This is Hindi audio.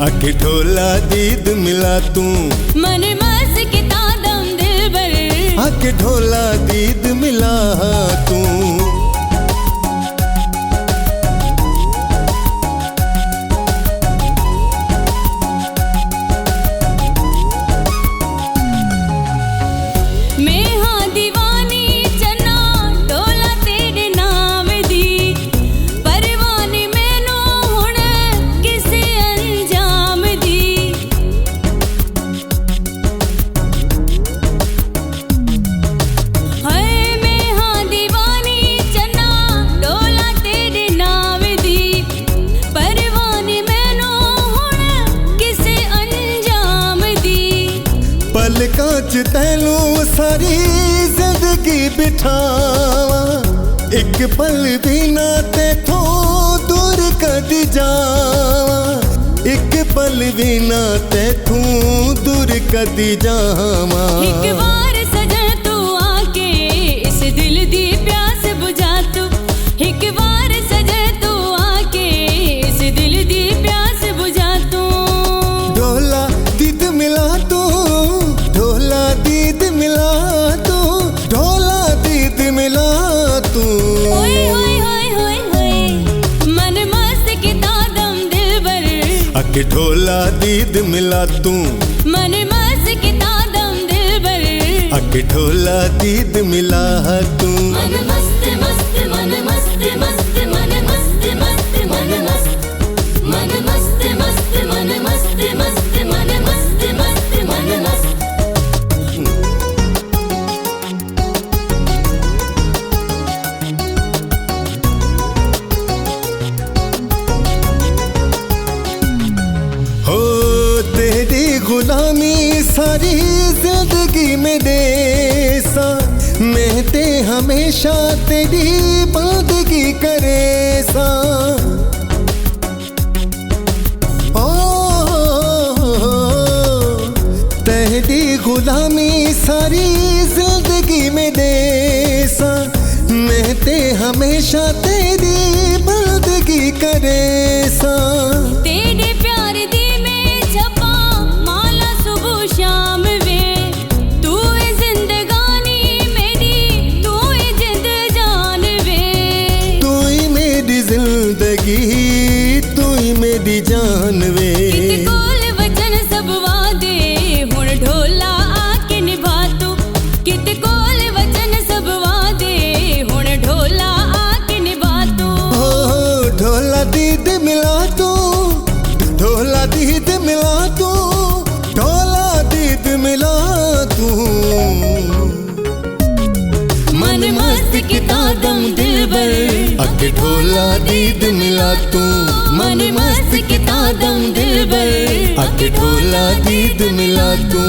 आके ढोला दीद मिला तू मन मस्त किता दम दिल भर आके ढोला दीद मिला तू कांच तैनू सारी जिंदगी बिठावा एक पल भी ना तेथों दूर कदी जावा एक पल भी ना तेथों दूर कदी जावा एक बार सजन तू आके इस दिल दी प्यास बुझा तू एक बार सजन तू आके इस दिल दी प्यास बुझा तू ढोला दीद मिला तू ढोला दीद मिला तू ढोला दीद मिला तू ओए ओए ओए ओए ओए मन मस्त किता दम दिल भर आके ढोला दीद मिला तू मन मस्त किता दम दिल भर आके ढोला दीद मिला तू मन मस्त मस्त मन मस्त मस्त मन मस्त मस्त मन मस्त मन मस्त मस्त मन मस्त मस्त मन मस्त मस्त मन मस्त गुलामी सारी जिंदगी में देसा मैं ते हमेशा तेरी बंदगी करे सा तेरी गुलामी सारी जिंदगी में देसा मैं ते हमेशा तेरी बंदगी करे सा तेरे प्यार दी शाम वे तू है जिंदगानी मेरी तू है जिंद जान वे तू ही मेरी जिंदगी तू ही मेरी जान वे कित कोल वचन सब वादे हुण ढोला आके निभा तू कित कोल वचन सब वादे हुण ढोला आके निभा तू ढोला दीद मिला तू ढोला दीद मिला तू ढोला दीद मिला तू मन मस्त किता दम दिल भर आके ढोला दीद मिला तू मन मस्त किता दम दिल भर आके ढोला दीद मिला तू